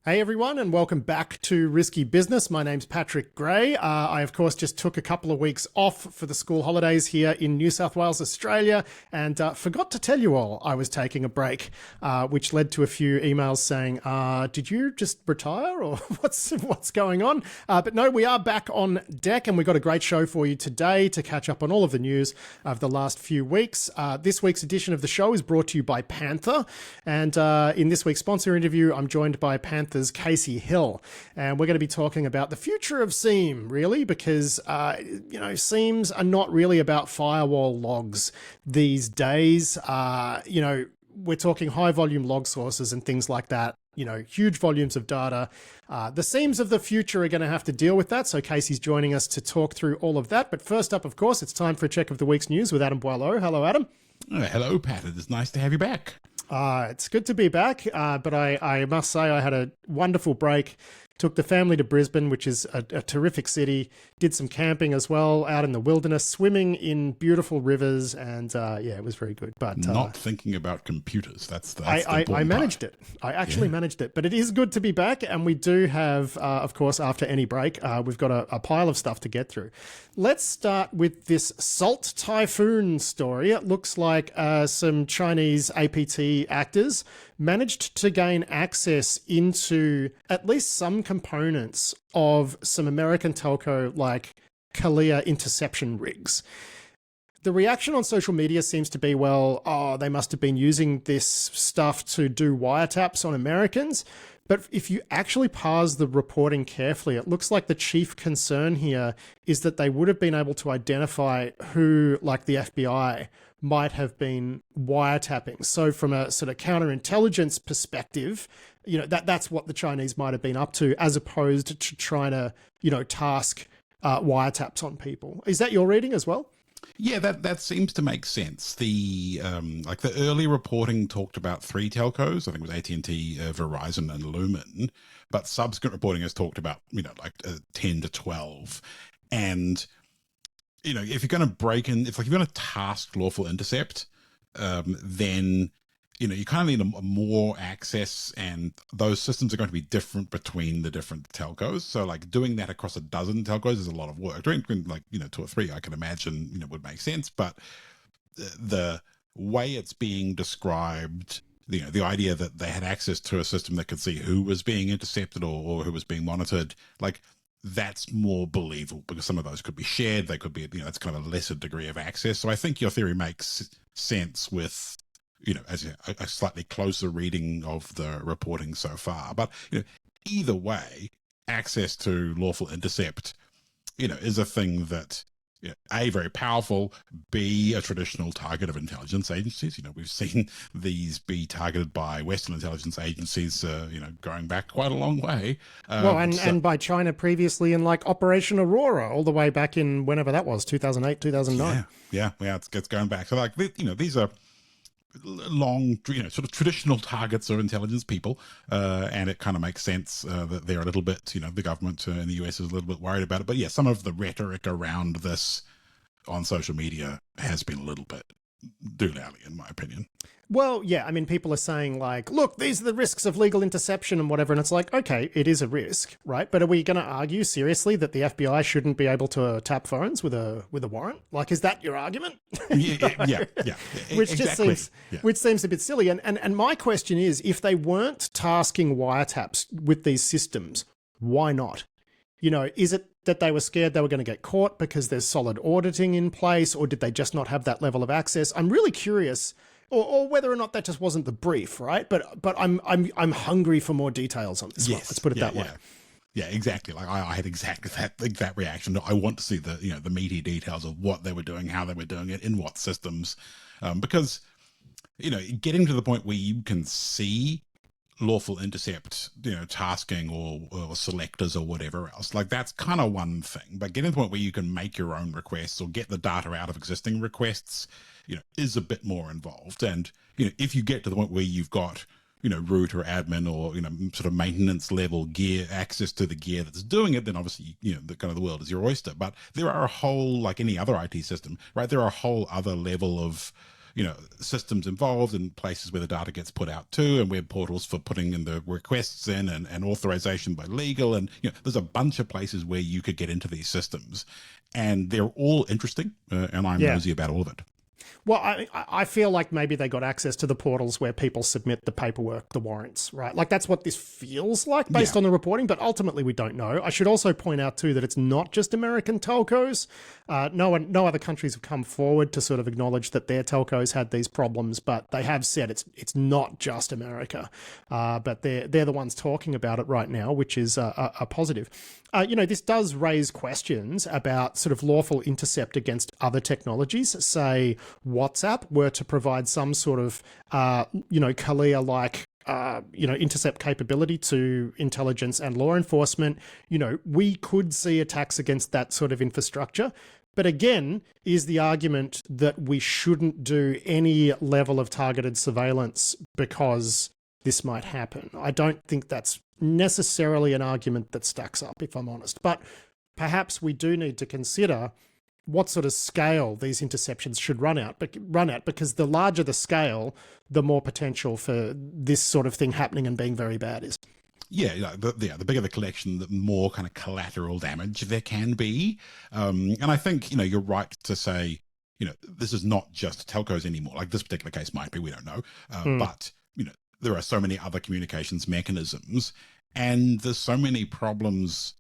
Hey everyone, and welcome back to Risky Business. My name's Patrick Gray. I, of course, just took a couple of weeks off for the school holidays here in New South Wales, Australia, and forgot to tell you all I was taking a break, which led to a few emails saying, did you just retire or what's going on? But no, we are back on deck, and we've got a great show for you today to catch up on all of the news of the last few weeks. This week's edition of the show is brought to you by Panther, and in this week's sponsor interview, I'm joined by Panther Casey Hill, and we're going to be talking about the future of SIEM, really, because SIEMs are not really about firewall logs these days. We're talking high volume log sources and things like that, huge volumes of data. The SIEMs of the future are going to have to deal with that, so Casey's joining us to talk through all of that. But first up, of course, it's time for a check of the week's news with Adam Boileau. Hello, Adam. Hello, Pat. It's nice to have you back. It's good to be back, but I must say I had a wonderful break. Took the family to Brisbane, which is a terrific city. Did some camping as well out in the wilderness, swimming in beautiful rivers, and it was very good. But not thinking about computers. That's the I managed it. I actually managed it. But it is good to be back, and we do have, of course, after any break, we've got a pile of stuff to get through. Let's start with this Salt Typhoon story. It looks like some Chinese APT actors managed to gain access into at least some components of some American telco like Kalia interception rigs. The reaction on social media seems to be, they must have been using this stuff to do wiretaps on Americans. But if you actually parse the reporting carefully, it looks like the chief concern here is that they would have been able to identify who, like the FBI, might have been wiretapping. So from a sort of counterintelligence perspective, that's what the Chinese might have been up to, as opposed to trying to, task wiretaps on people. Is that your reading as well? Yeah, that seems to make sense. The the early reporting talked about 3 telcos. I think it was AT&T, Verizon, and Lumen. But subsequent reporting has talked about 10 to 12. And if you're going to break in, if you're going to task lawful intercept, then you kind of need a more access, and those systems are going to be different between the different telcos. So doing that across a dozen telcos is a lot of work. Doing 2 or 3, I can imagine, would make sense. But the way it's being described, the idea that they had access to a system that could see who was being intercepted or who was being monitored, that's more believable, because some of those could be shared. They could be, it's kind of a lesser degree of access. So I think your theory makes sense with, as a slightly closer reading of the reporting so far. But, either way, access to lawful intercept, is a thing that, A, very powerful, B, a traditional target of intelligence agencies. We've seen these be targeted by Western intelligence agencies, going back quite a long way. And by China previously in Operation Aurora, all the way back in whenever that was, 2008, 2009. Yeah, it's going back. So these are long, sort of traditional targets of intelligence people, and it kind of makes sense that they're a little bit, the government in the US is a little bit worried about it. But yeah, some of the rhetoric around this on social media has been a little bit doolally, in my opinion. Well, yeah, I mean, people are saying look, these are the risks of legal interception and whatever. And it's okay, it is a risk, right? But are we going to argue seriously that the FBI shouldn't be able to tap phones with a warrant? Is that your argument? Yeah. Which exactly. just seems, which seems a bit silly. And my question is, if they weren't tasking wiretaps with these systems, why not? Is it that they were scared they were going to get caught because there's solid auditing in place, or did they just not have that level of access? I'm really curious. Or whether or not that just wasn't the brief, right? But I'm hungry for more details on this one. Let's put it that way. Yeah, exactly. I had exactly that reaction. I want to see the meaty details of what they were doing, how they were doing it, in what systems, because getting to the point where you can see lawful intercept, tasking or selectors or whatever else, that's kind of one thing. But getting to the point where you can make your own requests or get the data out of existing requests, is a bit more involved. And, if you get to the point where you've got, root or admin or, sort of maintenance level gear, access to the gear that's doing it, then obviously, the world is your oyster. But there are a whole, like any other IT system, right? There are a whole other level of, systems involved and places where the data gets put out to, and web portals for putting in the requests in, and authorization by legal. And, there's a bunch of places where you could get into these systems, and they're all interesting, and I'm nosy about all of it. Well, I feel like maybe they got access to the portals where people submit the paperwork, the warrants, right? Like that's what this feels like based on the reporting, but ultimately we don't know. I should also point out too that it's not just American telcos. No other countries have come forward to sort of acknowledge that their telcos had these problems, but they have said it's not just America. But they're the ones talking about it right now, which is a positive. This does raise questions about sort of lawful intercept against other technologies. Say WhatsApp were to provide some sort of, Kalia-like, intercept capability to intelligence and law enforcement. We could see attacks against that sort of infrastructure. But again, is the argument that we shouldn't do any level of targeted surveillance because this might happen. I don't think that's necessarily an argument that stacks up, if I'm honest. But perhaps we do need to consider what sort of scale these interceptions should run at, because the larger the scale, the more potential for this sort of thing happening and being very bad is. Yeah, the bigger the collection, the more kind of collateral damage there can be. And I think, you're right to say, this is not just telcos anymore. Like this particular case might be, we don't know. But, there are so many other communications mechanisms, and there's so many problems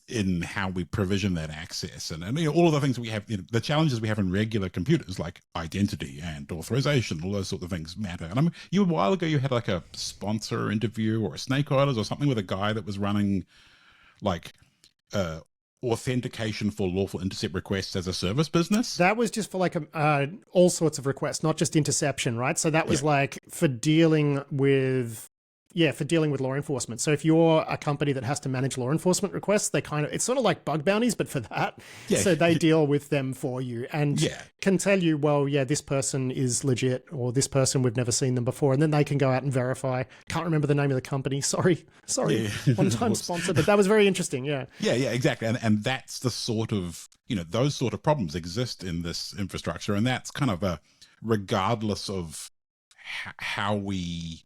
in how we provision that access, and all of the things we have, the challenges we have in regular computers, like identity and authorization, all those sorts of things matter. And a while ago, you had like a sponsor interview or a snake oilers or something with a guy that was running like authentication for lawful intercept requests as a service business. That was just for like all sorts of requests, not just interception, right? So that was like for dealing with law enforcement. So if you're a company that has to manage law enforcement requests, it's sort of like bug bounties, but for that. Yeah. So they deal with them for you and can tell you, well, this person is legit, or this person, we've never seen them before. And then they can go out and verify. Can't remember the name of the company. Sorry. One-time sponsor, but that was very interesting. Yeah, exactly. And that's the sort of, those sort of problems exist in this infrastructure. And that's kind of regardless of how we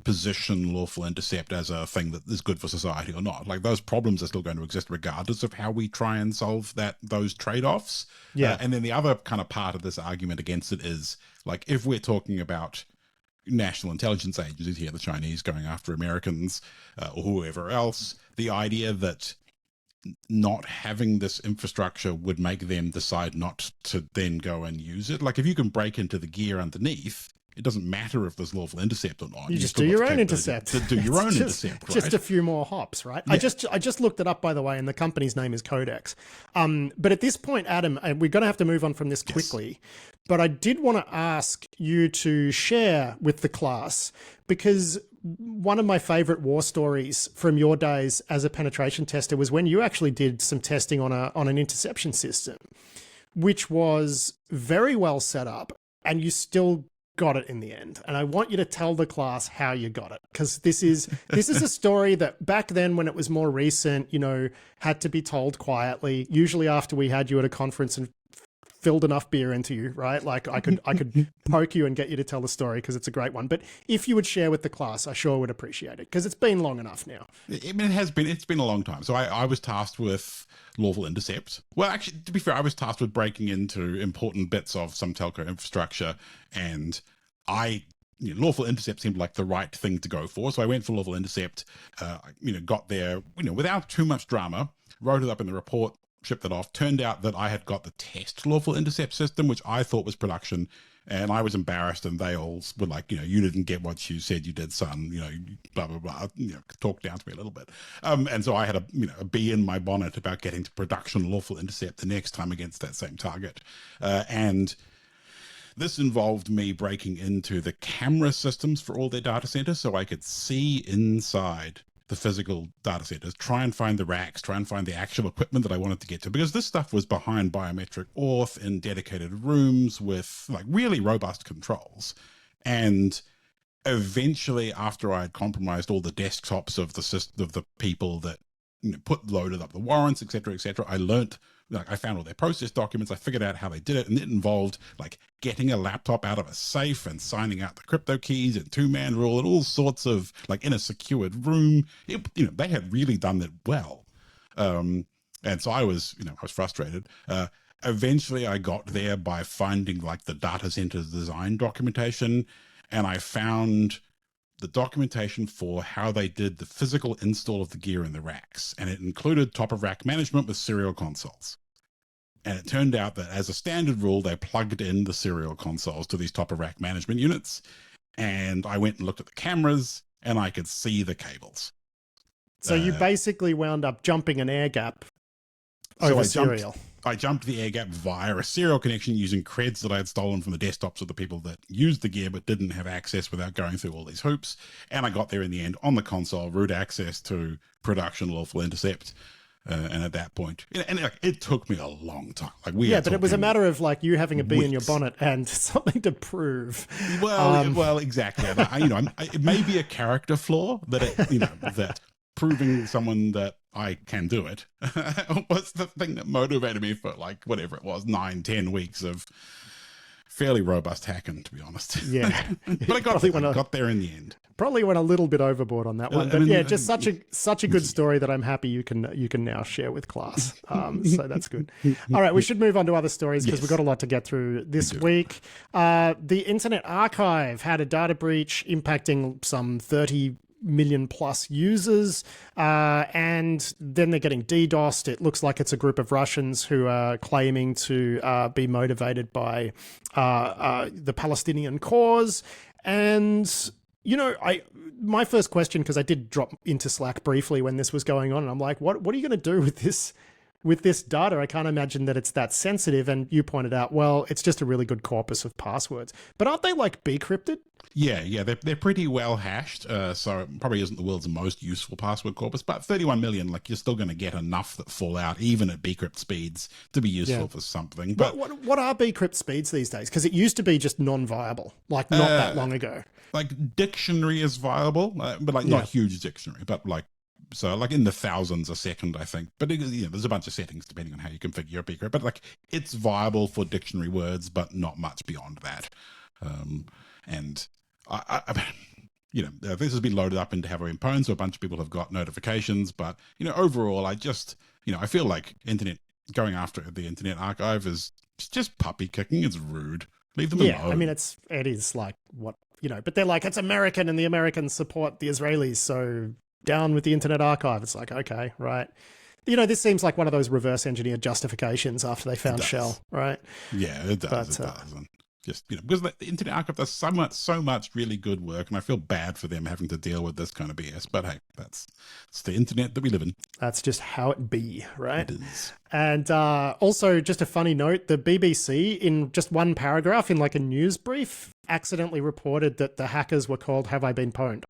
position lawful intercept as a thing that is good for society or not. Like those problems are still going to exist regardless of how we try and solve those trade-offs. And then the other kind of part of this argument against it is like, if we're talking about national intelligence agencies here, the Chinese going after Americans or whoever else, the idea that not having this infrastructure would make them decide not to then go and use it. Like if you can break into the gear underneath, it doesn't matter if there's lawful intercept or not. You just do your own intercept. To do your own intercept, right? Just a few more hops, right? Yeah. I just looked it up, by the way, and the company's name is Codex. But at this point, Adam, we're going to have to move on from this quickly. But I did want to ask you to share with the class, because one of my favorite war stories from your days as a penetration tester was when you actually did some testing on an interception system, which was very well set up, and you still got it in the end. And I want you to tell the class how you got it, because this is a story that back then, when it was more recent, had to be told quietly, usually after we had you at a conference and filled enough beer into you, right? Like I could poke you and get you to tell the story because it's a great one. But if you would share with the class, I sure would appreciate it, because it's been long enough now. It's been a long time. So I was tasked with lawful intercept. Well, actually, to be fair, I was tasked with breaking into important bits of some telco infrastructure, and lawful intercept seemed like the right thing to go for. So I went for lawful intercept, got there, without too much drama, wrote it up in the report, shipped it off. Turned out that I had got the test lawful intercept system, which I thought was production, and I was embarrassed, and they all were like, you didn't get what you said you did, son, blah, blah, blah, talk down to me a little bit. And so I had a bee in my bonnet about getting to production lawful intercept the next time against that same target. And this involved me breaking into the camera systems for all their data centers so I could see inside the physical data centers, try and find the racks, try and find the actual equipment that I wanted to get to, because this stuff was behind biometric auth in dedicated rooms with like really robust controls. And eventually, after I had compromised all the desktops of the system, of the people that loaded up the warrants, etc., I learnt like I found all their process documents. I figured out how they did it, and it involved like getting a laptop out of a safe and signing out the crypto keys and 2-man rule and all sorts of like in a secured room. They had really done it well. And so I was frustrated. Eventually I got there by finding like the data center design documentation, and I found the documentation for how they did the physical install of the gear in the racks. And it included top of rack management with serial consoles. And it turned out that as a standard rule, they plugged in the serial consoles to these top of rack management units. And I went and looked at the cameras and I could see the cables. So you basically wound up jumping an air gap over serial. I jumped the air gap via a serial connection using creds that I had stolen from the desktops of the people that used the gear but didn't have access without going through all these hoops. And I got there in the end on the console, root access to production lawful intercept. And at that point, it took me a long time. Like but it was a matter of like you having a bee in your bonnet and something to prove. Well, exactly. It may be a character flaw that proving someone that I can do it was the thing that motivated me for like whatever it was, 9-10 weeks of fairly robust hacking, to be honest. Yeah. But I got there in the end. Probably went a little bit overboard on that one, but just such a good story that I'm happy you can now share with class. So that's good. All right, we should move on to other stories because we've got a lot to get through this week. The Internet Archive had a data breach impacting some 30 million plus users, and then they're getting DDoSed. It looks like it's a group of Russians who are claiming to be motivated by the Palestinian cause. And my first question, because I did drop into Slack briefly when this was going on, and I'm like, what are you going to do with this data? I can't imagine that it's that sensitive. And you pointed out, well, it's just a really good corpus of passwords. But aren't they like decrypted? Yeah, they're pretty well hashed. So it probably isn't the world's most useful password corpus, but 31 million, like you're still going to get enough that fall out, even at bcrypt speeds, to be useful for something. But what are bcrypt speeds these days? Because it used to be just non-viable, like not that long ago. Like dictionary is viable, but like not huge dictionary, but like, so like in the thousands a second, I think. But there's a bunch of settings depending on how you configure your bcrypt. But like it's viable for dictionary words, but not much beyond that. And this has been loaded up into Have Pwn, so a bunch of people have got notifications. But overall, I feel like going after the Internet Archive is just puppy kicking. It's rude. Leave them alone. Yeah, I mean it is like what but they're like, it's American and the Americans support the Israelis, so down with the Internet Archive. It's like, okay, right. This seems like one of those reverse engineered justifications after they found Shell, right? Yeah, it does. It does. And just, because the Internet Archive does so much really good work, and I feel bad for them having to deal with this kind of BS. But hey, it's the internet that we live in. That's just how it be, right? It is. And also, just a funny note, the BBC, in just one paragraph in like a news brief, accidentally reported that the hackers were called Have I Been Pwned?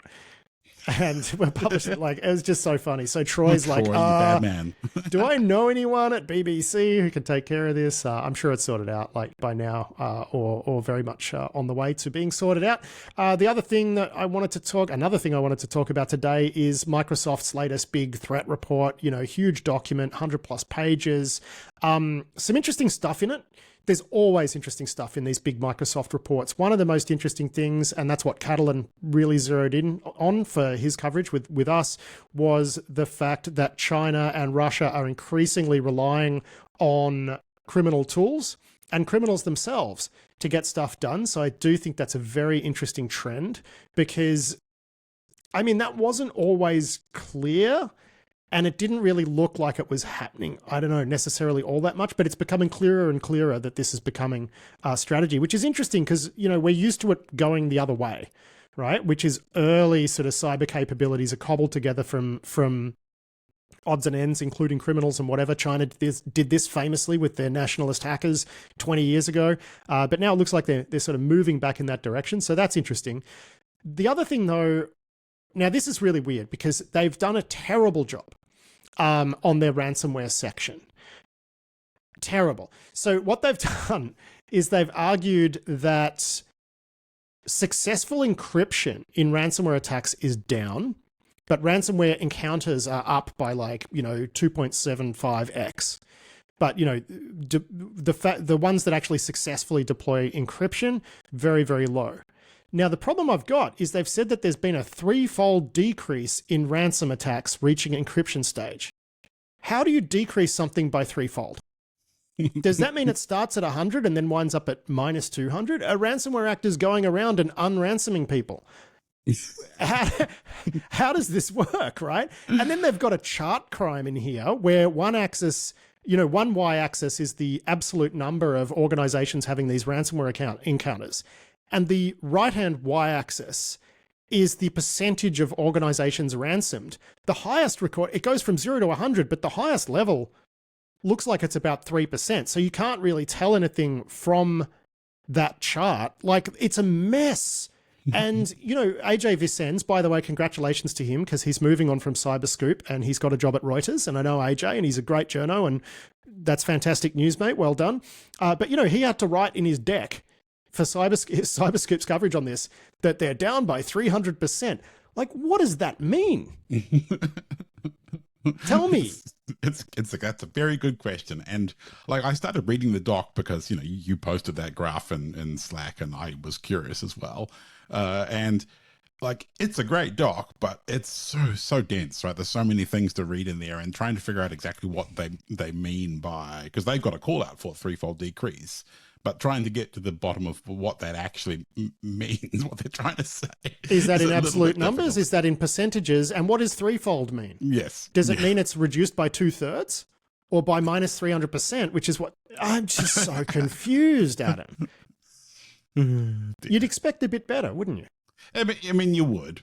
And we're publishing like, it was just so funny. So Troy's like, bad man. Do I know anyone at BBC who can take care of this? I'm sure it's sorted out like by now, or very much on the way to being sorted out. Another thing I wanted to talk about today is Microsoft's latest big threat report. Huge document, 100+ pages. Some interesting stuff in it. There's always interesting stuff in these big Microsoft reports. One of the most interesting things, and that's what Catalan really zeroed in on for his coverage with us, was the fact that China and Russia are increasingly relying on criminal tools and criminals themselves to get stuff done. So I do think that's a very interesting trend because, that wasn't always clear. And it didn't really look like it was happening, I don't know, necessarily all that much, but it's becoming clearer and clearer that this is becoming a strategy, which is interesting because, we're used to it going the other way, right? Which is early sort of cyber capabilities are cobbled together from odds and ends, including criminals and whatever. China did this famously with their nationalist hackers 20 years ago. But now it looks like they're sort of moving back in that direction. So that's interesting. The other thing, though, now this is really weird because they've done a terrible job on their ransomware section. Terrible. So what they've done is they've argued that successful encryption in ransomware attacks is down, but ransomware encounters are up by 2.75x. But, the ones that actually successfully deploy encryption, very, very low. Now, the problem I've got is they've said that there's been a 3-fold decrease in ransom attacks reaching encryption stage. How do you decrease something by 3-fold? Does that mean it starts at 100 and then winds up at minus 200? Are ransomware actors going around and unransoming people? How does this work, right? And then they've got a chart crime in here where one axis, one y-axis is the absolute number of organizations having these ransomware encounters. And the right-hand y-axis is the percentage of organizations ransomed. The highest record, it goes from 0 to 100, but the highest level looks like it's about 3%. So you can't really tell anything from that chart. Like, it's a mess. And, AJ Vicens, by the way, congratulations to him, because he's moving on from CyberScoop and he's got a job at Reuters. And I know AJ, and he's a great journo, and that's fantastic news, mate. Well done. But, he had to write in his deck for CyberScoop's coverage on this that they're down by 300%. Like, what does that mean? Tell me. That's a very good question. And like, I started reading the doc because, you posted that graph in Slack, and I was curious as well. And like, it's a great doc, but it's so dense, right? There's so many things to read in there, and trying to figure out exactly what they mean by, because they've got a call out for a 3-fold decrease, but trying to get to the bottom of what that actually means, what they're trying to say. Is that in absolute numbers? Difficult. Is that in percentages? And what does 3-fold mean? Yes. Does it mean it's reduced by 2/3 or by minus 300%, which is what I'm just so confused, Adam. You'd expect a bit better, wouldn't you? I mean, you would,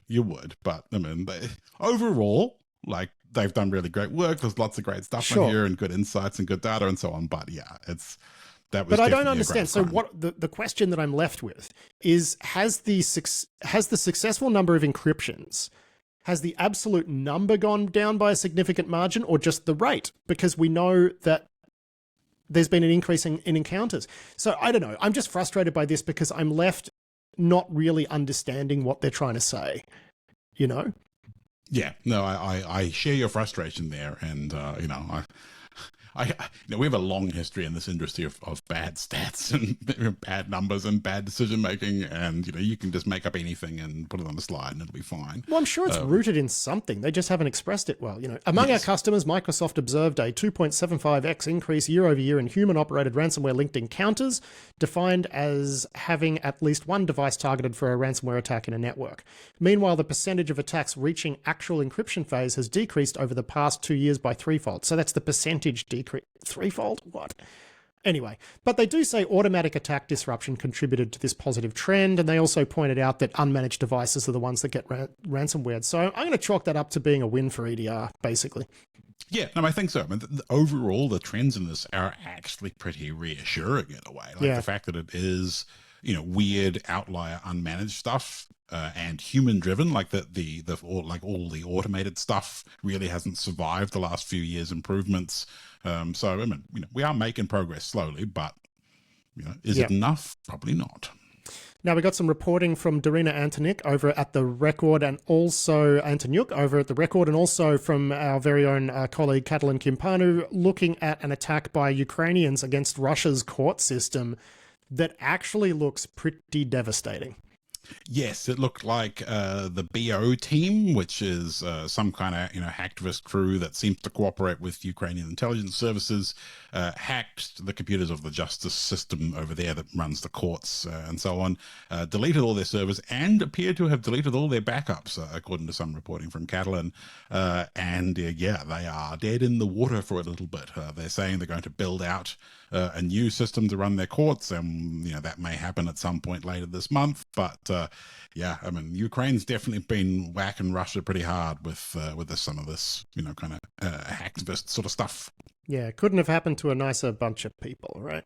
but I mean, overall, like, they've done really great work. There's lots of great stuff on here and good insights and good data and so on. But yeah, but I don't understand. So what the question that I'm left with is, has the successful number of encryptions, has the absolute number gone down by a significant margin, or just the rate? Because we know that there's been an increase in encounters. So I don't know. I'm just frustrated by this because I'm left not really understanding what they're trying to say, Yeah, no, I share your frustration there. And, we have a long history in this industry of bad stats and bad numbers and bad decision making, and you can just make up anything and put it on the slide and it'll be fine. Well, I'm sure it's rooted in something. They just haven't expressed it well. Among our customers, Microsoft observed a 2.75x increase year over year in human-operated ransomware-linked encounters, defined as having at least one device targeted for a ransomware attack in a network. Meanwhile, the percentage of attacks reaching actual encryption phase has decreased over the past 2 years by 3-fold. So that's the percentage decrease. 3-fold? What? Anyway, but they do say automatic attack disruption contributed to this positive trend, and they also pointed out that unmanaged devices are the ones that get ransomware. So I'm going to chalk that up to being a win for EDR, basically. Yeah, no, I think so. I mean, overall, the trends in this are actually pretty reassuring in a way. Like the fact that it is, weird outlier unmanaged stuff and human driven, like all the automated stuff really hasn't survived the last few years' improvements. So I mean, we are making progress slowly, but is it enough? Probably not. Now, we got some reporting from Darina Antoniuk over at The Record, and also Antoniuk over at The Record, and also from our very own colleague Catalin Kimpanu, looking at an attack by Ukrainians against Russia's court system that actually looks pretty devastating. Yes, it looked like the BO team, which is some kind of hacktivist crew that seems to cooperate with Ukrainian intelligence services, hacked the computers of the justice system over there that runs the courts and so on, deleted all their servers, and appeared to have deleted all their backups, according to some reporting from Catalan. They are dead in the water for a little bit. They're saying they're going to build out a new system to run their courts, and that may happen at some point later this month. But I mean, Ukraine's definitely been whacking Russia pretty hard with some of this, kind of hacktivist sort of stuff. Yeah, couldn't have happened to a nicer bunch of people, right?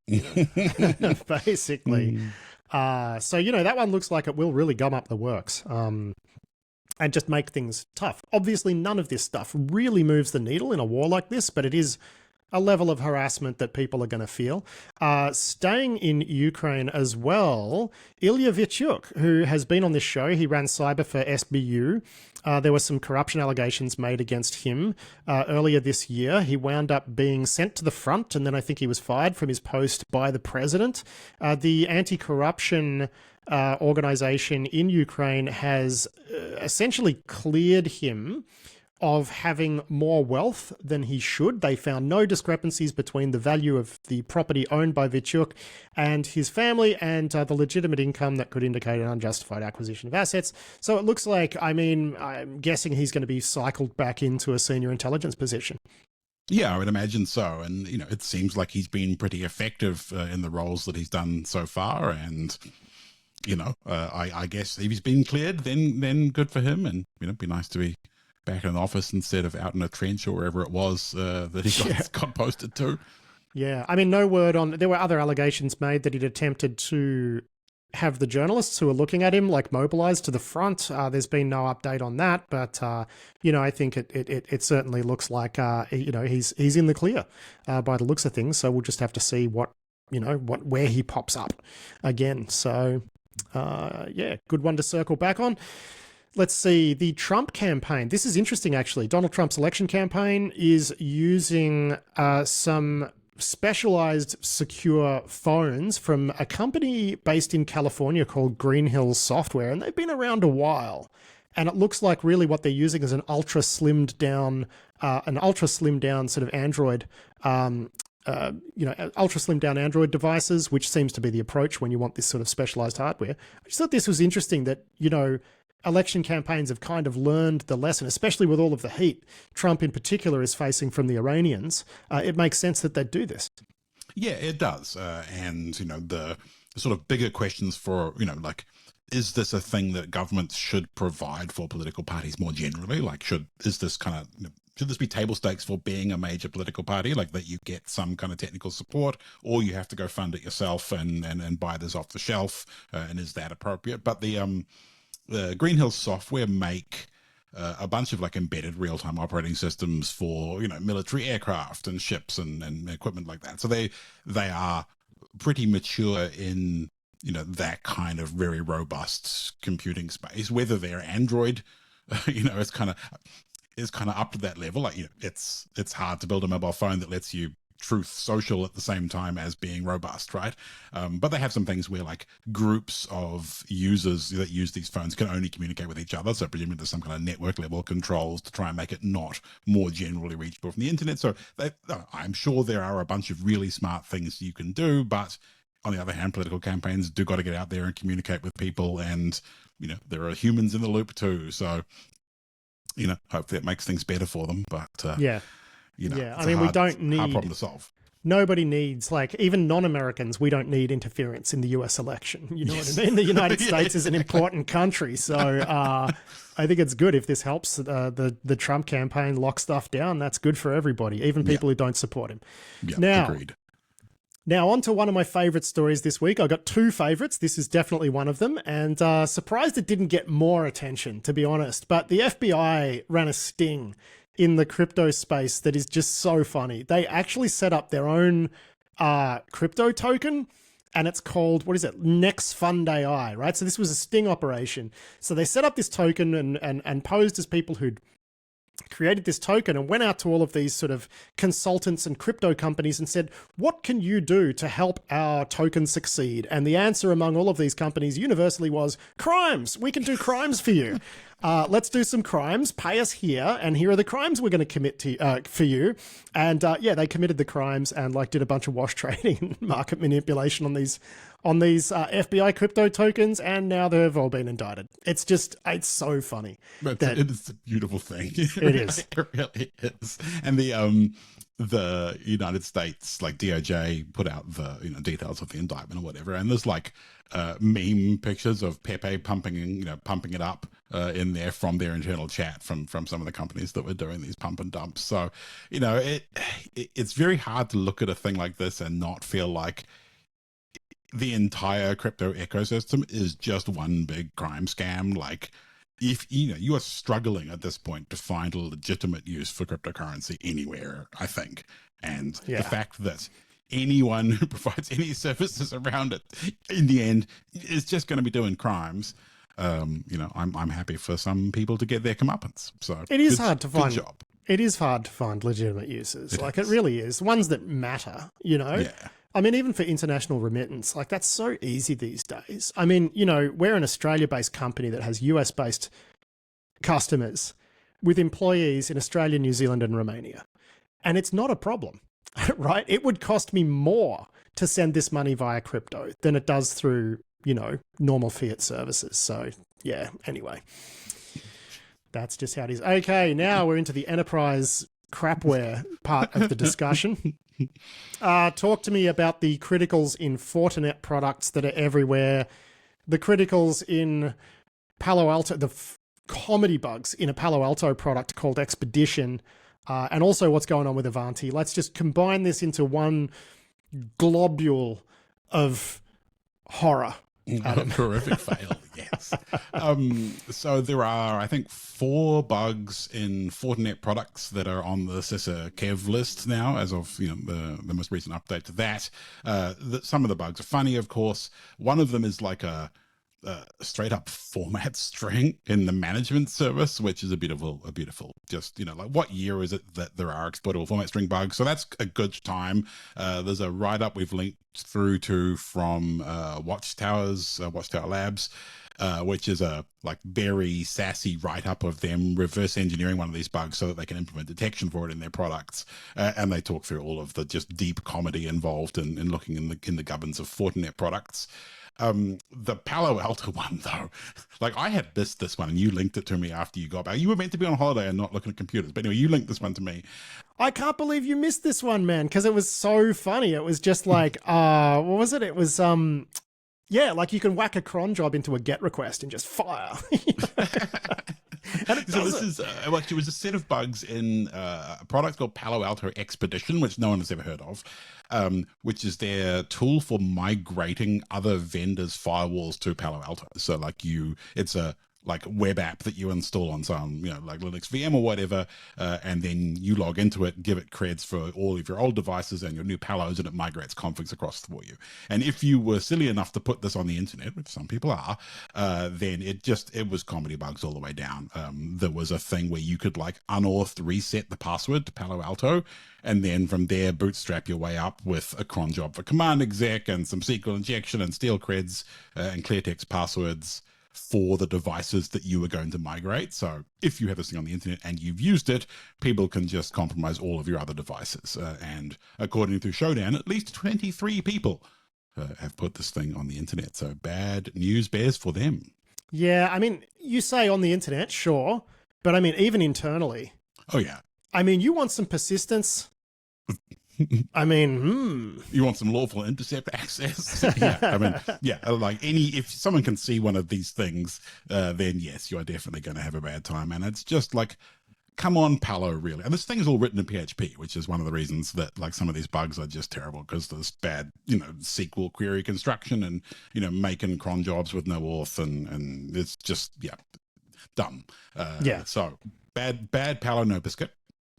Basically. So, that one looks like it will really gum up the works and just make things tough. Obviously, none of this stuff really moves the needle in a war like this, but it is a level of harassment that people are going to feel. Staying in Ukraine as well, Ilya Vityuk, who has been on this show, he ran cyber for SBU. There were some corruption allegations made against him earlier this year. He wound up being sent to the front, and then I think he was fired from his post by the president. The anti-corruption organization in Ukraine has essentially cleared him of having more wealth than he should. They found no discrepancies between the value of the property owned by Vityuk and his family and the legitimate income that could indicate an unjustified acquisition of assets. So it looks like, I mean, I'm guessing he's going to be cycled back into a senior intelligence position. Yeah, I would imagine so. And, you know, it seems like he's been pretty effective in the roles that he's done so far. And, you know, I guess if he's been cleared, then good for him. And, you know, it'd be nice to be back in an office instead of out in a trench or wherever it was that he got posted to. Yeah, I mean, no word on... There were other allegations made that he'd attempted to have the journalists who are looking at him, like, mobilized to the front. There's been no update on that, but, you know, I think it certainly looks like, you know, he's in the clear by the looks of things. So we'll just have to see where he pops up again. So, yeah, good one to circle back on. Let's see, the Trump campaign. This is interesting, actually. Donald Trump's election campaign is using some specialized secure phones from a company based in California called Green Hills Software, and they've been around a while. And it looks like really what they're using is an ultra slimmed down sort of Android, ultra slimmed down Android devices, which seems to be the approach when you want this sort of specialized hardware. I just thought this was interesting that, you know, election campaigns have kind of learned the lesson, especially with all of the heat Trump in particular is facing from the Iranians. It makes sense that they'd do this. Yeah, it does. And, you know, the sort of bigger questions for, you know, like, is this a thing that governments should provide for political parties more generally? Like, should this be table stakes for being a major political party, like that you get some kind of technical support, or you have to go fund it yourself and buy this off the shelf? And is that appropriate? But the Green Hills Software make a bunch of like embedded real-time operating systems for, you know, military aircraft and ships and equipment like that. So they are pretty mature in, you know, that kind of very robust computing space. Whether they're Android, you know, it's kind of up to that level. Like, you know, it's hard to build a mobile phone that lets you truth social at the same time as being robust, right? But they have some things where like groups of users that use these phones can only communicate with each other. So presumably there's some kind of network level controls to try and make it not more generally reachable from the internet. So I'm sure there are a bunch of really smart things you can do, but on the other hand, political campaigns do got to get out there and communicate with people, and, you know, there are humans in the loop too. So, you know, hopefully it makes things better for them. But you know, I mean, we don't need hard problem to solve. Nobody needs, like, even non-Americans, we don't need interference in the US election. You know what I mean? The United States is an important country. So I think it's good if this helps the Trump campaign lock stuff down. That's good for everybody, even people who don't support him. Yeah, agreed. Now, on to one of my favorite stories this week. I got two favorites. This is definitely one of them, and surprised it didn't get more attention, to be honest. But the FBI ran a sting in the crypto space that is just so funny. They actually set up their own crypto token, and it's called, what is it? Next Fund AI, right? So this was a sting operation. So they set up this token and posed as people who'd created this token and went out to all of these sort of consultants and crypto companies and said, what can you do to help our token succeed? And the answer among all of these companies universally was crimes. We can do crimes for you. Let's do some crimes, pay us here, and here are the crimes we're going to commit to for you. And they committed the crimes and like did a bunch of wash trading and market manipulation on these FBI crypto tokens, and now they've all been indicted. It's so funny. It is a beautiful thing. It is. It really is. And the United States, like DOJ, put out the details of the indictment or whatever, and there's like meme pictures of Pepe pumping it up in there from their internal chat from some of the companies that were doing these pump and dumps. So it's very hard to look at a thing like this and not feel like the entire crypto ecosystem is just one big crime scam. Like, if you are struggling at this point to find a legitimate use for cryptocurrency anywhere, I think, and the fact that anyone who provides any services around it in the end is just going to be doing crimes. I'm happy for some people to get their comeuppance. So it is hard to find. Good job. It is hard to find legitimate uses. It really is. Ones that matter, Yeah. I mean, even for international remittance, that's so easy these days. I mean, we're an Australia-based company that has US-based customers with employees in Australia, New Zealand, and Romania. And it's not a problem, right? It would cost me more to send this money via crypto than it does through, normal fiat services. So, yeah, anyway. That's just how it is. Okay, now we're into the enterprise crapware part of the discussion. Talk to me about the criticals in Fortinet products that are everywhere, the criticals in Palo Alto, the comedy bugs in a Palo Alto product called Expedition, and also what's going on with Ivanti. Let's just combine this into one globule of horror. Horrific fail, yes. So there are, I think, 4 bugs in Fortinet products that are on the CyberSecurity list now, as of the most recent update to that. Some of the bugs are funny, of course. One of them is like a straight up format string in the management service, which is a beautiful, just, what year is it that there are exploitable format string bugs? So that's a good time. There's a write-up we've linked through to from Watchtower Labs, which is a very sassy write-up of them reverse engineering one of these bugs so that they can implement detection for it in their products. And they talk through all of the just deep comedy involved in looking in the gubbins of Fortinet products. The Palo Alto one, though, I had missed this one and you linked it to me after you got back. You were meant to be on holiday and not looking at computers, but anyway, you linked this one to me. I can't believe you missed this one, man, because it was so funny. It was just what was it? It was you can whack a cron job into a GET request and just fire. And it was a set of bugs in a product called Palo Alto Expedition, which no one has ever heard of, which is their tool for migrating other vendors' firewalls to Palo Alto. So it's a web app that you install on some, Linux VM or whatever, and then you log into it, give it creds for all of your old devices and your new Palos, and it migrates configs across for you. And if you were silly enough to put this on the internet, which some people are, then it was comedy bugs all the way down. There was a thing where you could unorthed reset the password to Palo Alto, and then from there bootstrap your way up with a cron job for command exec and some SQL injection and steal creds and clear text passwords for the devices that you are going to migrate. So if you have this thing on the internet and you've used it, people can just compromise all of your other devices. And according to Showdown, at least 23 people have put this thing on the internet. So bad news bears for them. Yeah, I mean, you say on the internet, sure, but I mean, even internally. Oh, yeah. I mean, you want some persistence? I mean, You want some lawful intercept access? Yeah, I mean, yeah, if someone can see one of these things, then yes, you are definitely going to have a bad time. And it's just come on, Palo, really. And this thing is all written in PHP, which is one of the reasons that some of these bugs are just terrible, because there's bad, SQL query construction and, making cron jobs with no auth, and it's just, dumb. So bad Palo, no biscuit.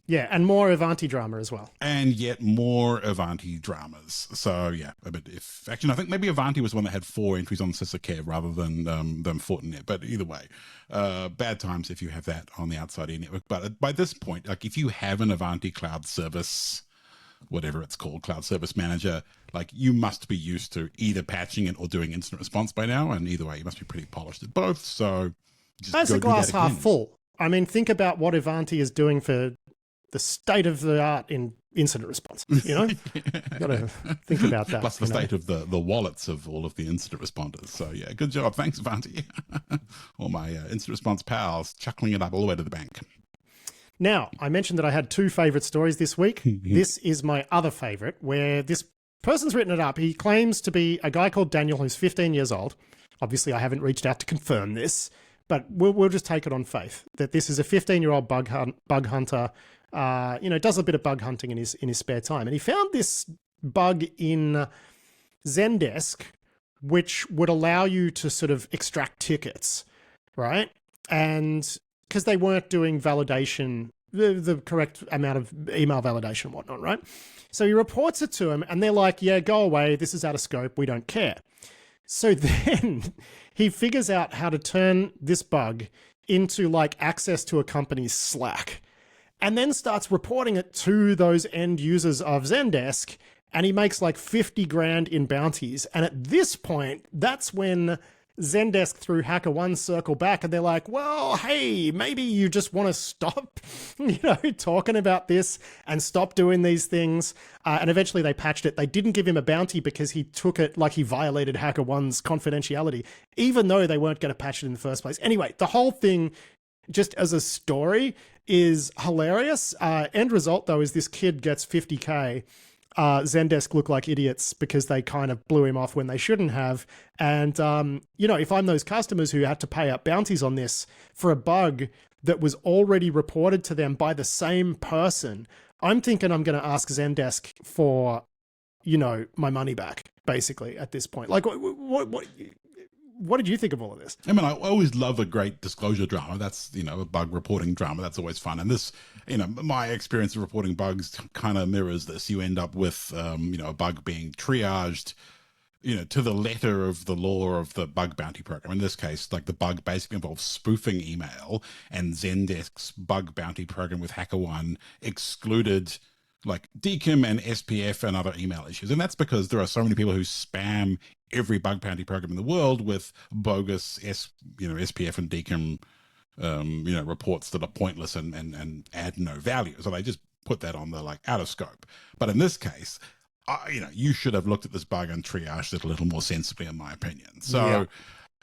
Yeah, and more Ivanti drama as well. And yet more Ivanti dramas. So yeah, I think maybe Ivanti was one that had 4 entries on CyberSecurity rather than Fortinet. But either way, bad times if you have that on the outside of your network. But by this point, if you have an Ivanti cloud service, whatever it's called, cloud service manager, you must be used to either patching it or doing incident response by now. And either way, you must be pretty polished at both. So as a glass half full. I mean, think about what Ivanti is doing for the state of the art in incident response. Got to think about that. Plus the state of the wallets of all of the incident responders. So yeah, good job. Thanks, Ivanti. All my incident response pals chuckling it up all the way to the bank. Now, I mentioned that I had 2 favorite stories this week. This is my other favorite, where this person's written it up. He claims to be a guy called Daniel who's 15 years old. Obviously, I haven't reached out to confirm this, but we'll just take it on faith that this is a 15-year-old bug hunter. Does a bit of bug hunting in his spare time. And he found this bug in Zendesk, which would allow you to sort of extract tickets, right? and because they weren't doing validation, the correct amount of email validation and whatnot, right? So he reports it to him, and they're like, yeah, go away. This is out of scope. We don't care. So then he figures out how to turn this bug into like access to a company's Slack, and then starts reporting it to those end users of Zendesk. And he makes like 50 grand in bounties. And at this point, that's when Zendesk through HackerOne circle back, and they're like, well, hey, maybe you just want to stop, talking about this and stop doing these things. And eventually they patched it. They didn't give him a bounty because he took it like he violated HackerOne's confidentiality, even though they weren't going to patch it in the first place. Anyway, the whole thing, just as a story, is hilarious. End result, though, is this kid gets 50K. Zendesk look like idiots because they kind of blew him off when they shouldn't have. And, if I'm those customers who had to pay out bounties on this for a bug that was already reported to them by the same person, I'm thinking I'm going to ask Zendesk for, my money back, basically, at this point. Like, what did you think of all of this? I mean, I always love a great disclosure drama. That's, a bug reporting drama. That's always fun. And this, my experience of reporting bugs kind of mirrors this. You end up with, a bug being triaged, to the letter of the law of the bug bounty program. In this case, like the bug basically involves spoofing email, and Zendesk's bug bounty program with HackerOne excluded like DKIM and SPF and other email issues. And that's because there are so many people who spam every bug bounty program in the world with bogus SPF and DKIM reports that are pointless and add no value. So they just put that on the like out of scope. But in this case, you should have looked at this bug and triaged it a little more sensibly, in my opinion. So,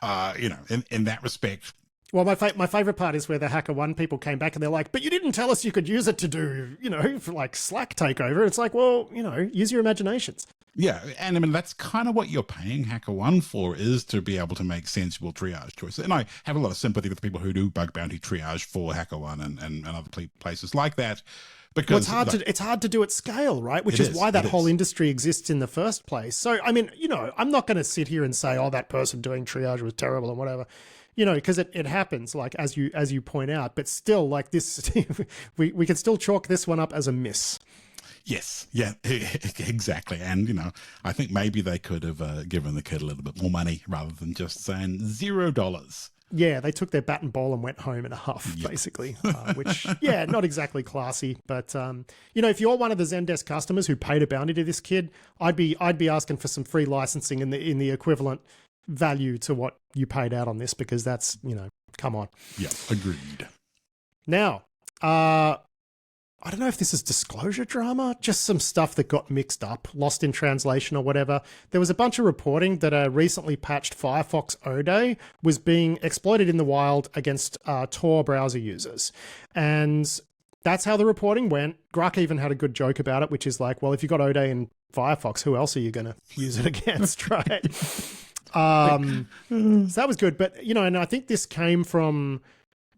in that respect. Well, my favorite part is where the HackerOne people came back and they're like, but you didn't tell us you could use it to do, for like Slack takeover. It's like, well, use your imaginations. Yeah, and I mean, that's kind of what you're paying HackerOne for, is to be able to make sensible triage choices. And I have a lot of sympathy with people who do bug bounty triage for HackerOne and other places like that. Because it's hard to do at scale, right? Which is why that whole industry exists in the first place. So, I mean, I'm not going to sit here and say, oh, that person doing triage was terrible and whatever. Because it happens, like as you point out, but still, like this, we can still chalk this one up as a miss. Yes, yeah, exactly. And I think maybe they could have given the kid a little bit more money rather than just saying $0. Yeah, they took their bat and ball and went home in a huff, basically, which, not exactly classy. But, if you're one of the Zendesk customers who paid a bounty to this kid, I'd be asking for some free licensing in the equivalent value to what you paid out on this, because that's, come on. Yeah, agreed. Now, I don't know if this is disclosure drama, just some stuff that got mixed up, lost in translation or whatever. There was a bunch of reporting that a recently patched Firefox Ode was being exploited in the wild against Tor browser users. And that's how the reporting went. Grok even had a good joke about it, which is like, well, if you got Ode in Firefox, who else are you going to use it against, right? So that was good. But, and I think this came from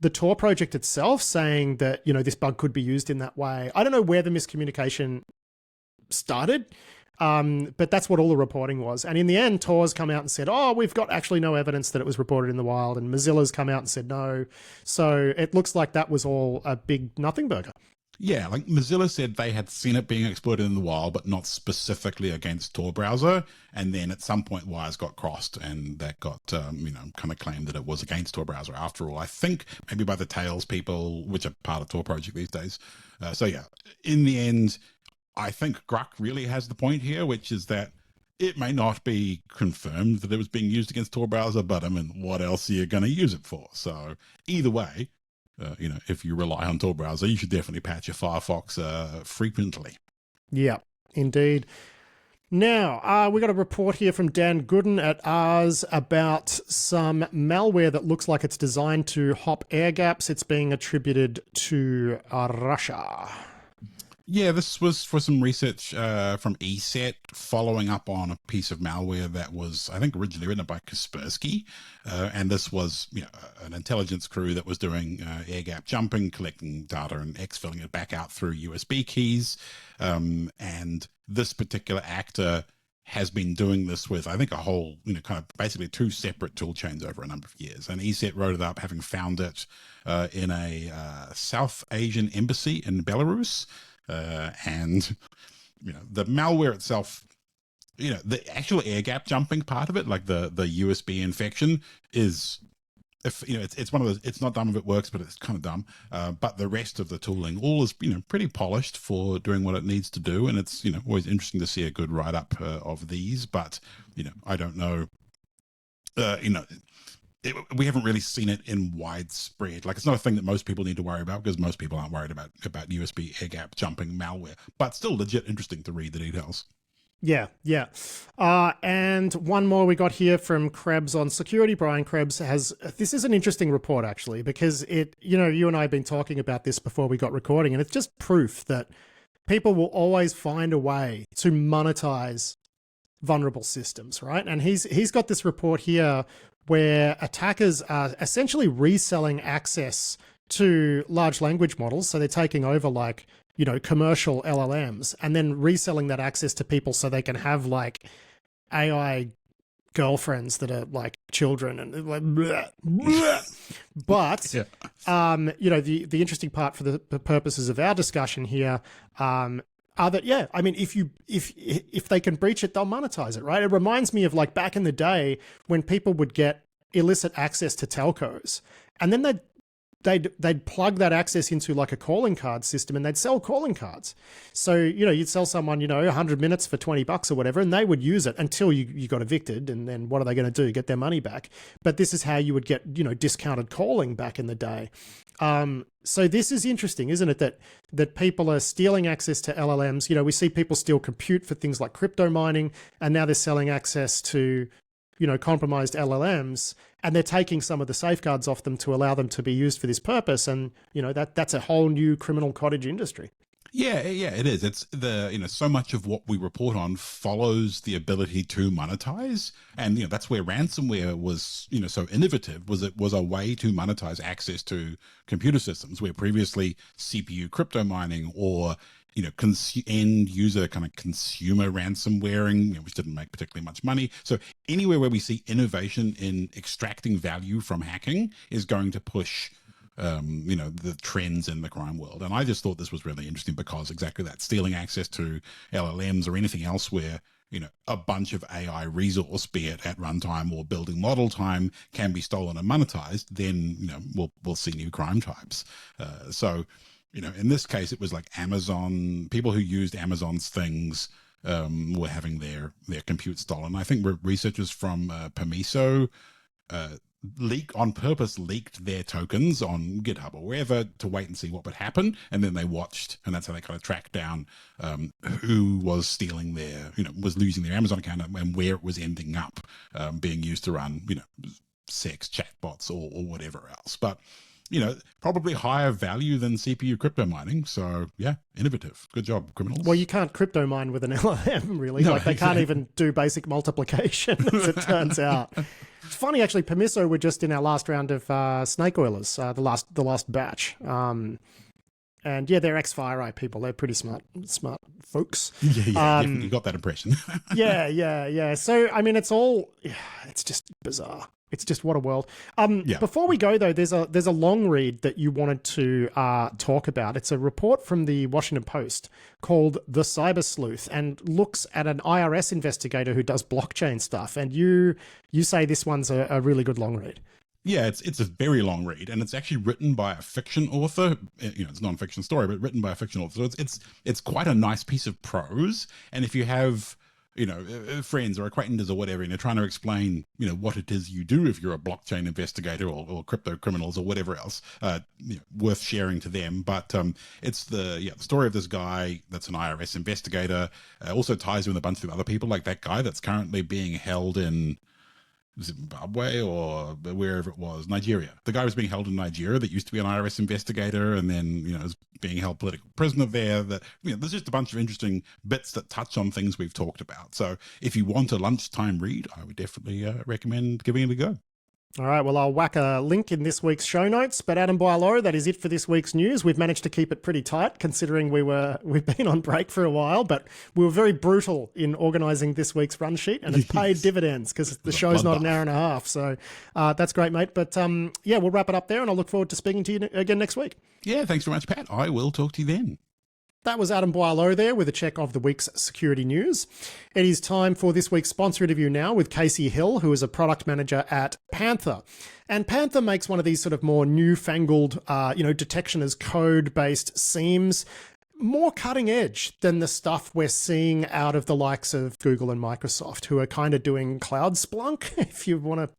the Tor project itself saying that, this bug could be used in that way. I don't know where the miscommunication started, but that's what all the reporting was. And in the end, Tor's come out and said, oh, we've got actually no evidence that it was reported in the wild. And Mozilla's come out and said no. So it looks like that was all a big nothing burger. Yeah, like Mozilla said they had seen it being exploited in the wild, but not specifically against Tor browser. And then at some point wires got crossed and that got, kind of claimed that it was against Tor browser after all. I think maybe by the Tails people, which are part of Tor project these days. In the end, I think Grok really has the point here, which is that it may not be confirmed that it was being used against Tor browser, but I mean, what else are you going to use it for? So either way, if you rely on Tor browser, you should definitely patch your Firefox frequently. Yeah, indeed. Now, we got a report here from Dan Gooden at Ars about some malware that looks like it's designed to hop air gaps. It's being attributed to Russia. Yeah, this was for some research from ESET, following up on a piece of malware that was, I think, originally written by Kaspersky. And this was an intelligence crew that was doing air gap jumping, collecting data and exfilling it back out through USB keys. And this particular actor has been doing this with, I think, a whole, kind of basically two separate tool chains over a number of years. And ESET wrote it up, having found it in a South Asian embassy in Belarus. And, the malware itself, the actual air gap jumping part of it, like the USB infection, is, if it's one of those, it's not dumb if it works, but it's kind of dumb. But the rest of the tooling all is pretty polished for doing what it needs to do, and it's always interesting to see a good write up of these. But I don't know, we haven't really seen it in widespread. Like, it's not a thing that most people need to worry about, because most people aren't worried about USB air gap jumping malware. But still, legit interesting to read the details. Yeah. And one more we got here from Krebs on security. Brian Krebs this is an interesting report, actually, because you and I have been talking about this before we got recording, and it's just proof that people will always find a way to monetize vulnerable systems, right? And he's got this report here where attackers are essentially reselling access to large language models. So they're taking over commercial LLMs and then reselling that access to people so they can have AI girlfriends that are like children and like bleh, bleh. But the interesting part for the purposes of our discussion here are that, if they can breach it, they'll monetize it, right? It reminds me of back in the day when people would get illicit access to telcos, and then they'd plug that access into a calling card system, and they'd sell calling cards. So, you'd sell someone, 100 minutes for $20 or whatever, and they would use it until you got evicted. And then what are they going to do? Get their money back. But this is how you would get, discounted calling back in the day. So this is interesting, isn't it? That people are stealing access to LLMs. We see people steal compute for things like crypto mining, and now they're selling access to, compromised LLMs, and they're taking some of the safeguards off them to allow them to be used for this purpose. And, that's a whole new criminal cottage industry. Yeah, it is. It's so much of what we report on follows the ability to monetize. And, that's where ransomware was, so innovative, was it was a way to monetize access to computer systems, where previously CPU crypto mining or, end user kind of consumer ransomwaring, which didn't make particularly much money. So anywhere where we see innovation in extracting value from hacking is going to push the trends in the crime world. And I just thought this was really interesting because exactly that, stealing access to LLMs or anything else where, a bunch of AI resource, be it at runtime or building model time, can be stolen and monetized, then, we'll see new crime types. So, in this case, it was like Amazon, people who used Amazon's things were having their compute stolen. I think researchers from Permiso leaked their tokens on GitHub or wherever to wait and see what would happen. And then they watched, and that's how they kind of tracked down who was stealing was losing their Amazon account and where it was ending up being used to run, sex chatbots or whatever else. But, probably higher value than CPU crypto mining. So yeah, innovative. Good job, criminals. Well, you can't crypto mine with an LLM, really. No, they can't even do basic multiplication, as it turns out. It's funny, actually, Permiso were just in our last round of snake oilers, the last batch. And yeah, they're ex-FireEye people. They're pretty smart folks. Yeah, you got that impression. Yeah. So, I mean, it's just bizarre. It's just what a world. Before we go, though, there's a long read that you wanted to talk about. It's a report from the Washington Post called The Cyber Sleuth, and looks at an IRS investigator who does blockchain stuff. And you say this one's a really good long read. Yeah, it's a very long read, and it's actually written by a fiction author. It's a non-fiction story, but written by a fiction author. So it's quite a nice piece of prose. And if you have friends or acquaintances or whatever, and you're trying to explain, what it is you do if you're a blockchain investigator or crypto criminals or whatever else, worth sharing to them. But it's the story of this guy that's an IRS investigator. Also ties in with a bunch of other people, like that guy that's currently being held in Zimbabwe or wherever it was, Nigeria. The guy was being held in Nigeria that used to be an IRS investigator, and then, is being held political prisoner there. That, there's just a bunch of interesting bits that touch on things we've talked about. So if you want a lunchtime read, I would definitely recommend giving it a go. All right, well, I'll whack a link in this week's show notes. But Adam Boileau, that is it for this week's news. We've managed to keep it pretty tight, considering we've been on break for a while, but we were very brutal in organising this week's run sheet, and it's paid dividends because the show's not an hour and a half. So that's great, mate. But yeah, we'll wrap it up there, and I look forward to speaking to you again next week. Yeah, thanks very much, Pat. I will talk to you then. That was Adam Boileau there with a check of the week's security news. It is time for this week's sponsor interview now with Casey Hill, who is a product manager at Panther. And Panther makes one of these sort of more newfangled, detection as code-based SIEMs, more cutting edge than the stuff we're seeing out of the likes of Google and Microsoft, who are kind of doing cloud splunk, if you want to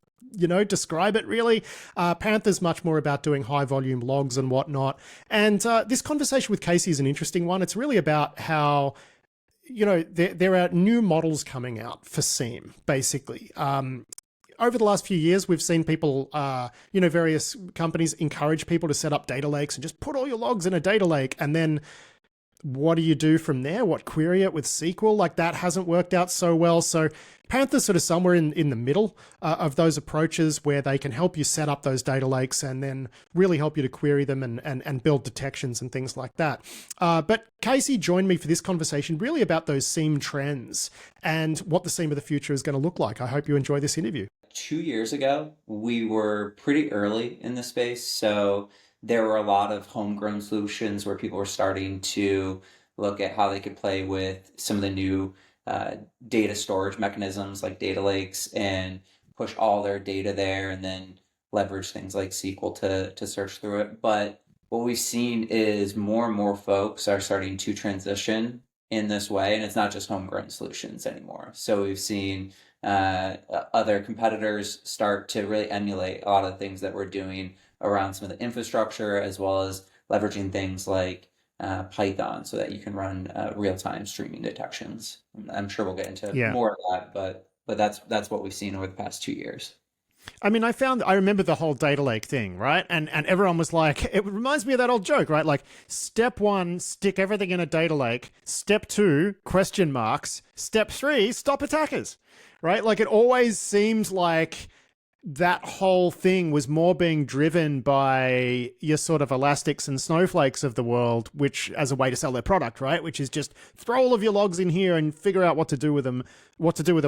describe it really. Panther's much more about doing high volume logs and whatnot. And this conversation with Casey is an interesting one. It's really about how, there are new models coming out for SIEM, basically. Over the last few years, we've seen people, various companies encourage people to set up data lakes and just put all your logs in a data lake. And then what do you do from there? What, query it with SQL? Like, that hasn't worked out so well. So Panther's sort of somewhere in the middle of those approaches, where they can help you set up those data lakes and then really help you to query them and build detections and things like that. But Casey joined me for this conversation really about those SIEM trends and what the SIEM of the future is going to look like. I hope you enjoy this interview. 2 years ago, we were pretty early in the space. So there were a lot of homegrown solutions where people were starting to look at how they could play with some of the new data storage mechanisms like data lakes and push all their data there and then leverage things like SQL to search through it. But what we've seen is more and more folks are starting to transition in this way, and it's not just homegrown solutions anymore. So we've seen other competitors start to really emulate a lot of the things that we're doing around some of the infrastructure, as well as leveraging things like Python so that you can run real-time streaming detections. I'm sure we'll get into more of that, but that's what we've seen over the past 2 years. I mean, I remember the whole data lake thing, right? And everyone was like, it reminds me of that old joke, right? Like, step 1, stick everything in a data lake. Step 2, question marks. Step 3, stop attackers, right? Like, it always seems like that whole thing was more being driven by your sort of Elastics and Snowflakes of the world, which as a way to sell their product, right? Which is just throw all of your logs in here and figure out what to do with them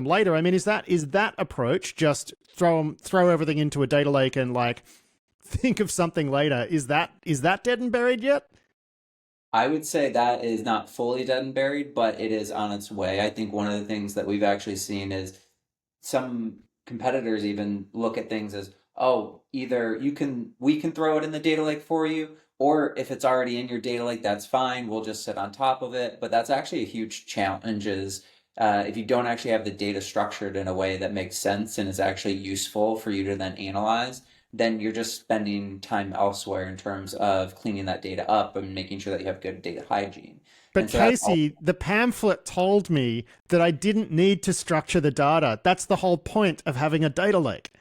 later. I mean, is that approach just throw everything into a data lake and like think of something later? Is that dead and buried yet? I would say that is not fully dead and buried, but it is on its way. I think one of the things that we've actually seen is some competitors even look at things as, oh, either we can throw it in the data lake for you, or if it's already in your data lake, that's fine. We'll just sit on top of it. But that's actually a huge challenge is if you don't actually have the data structured in a way that makes sense and is actually useful for you to then analyze, then you're just spending time elsewhere in terms of cleaning that data up and making sure that you have good data hygiene. But so Casey, the pamphlet told me that I didn't need to structure the data. That's the whole point of having a data lake.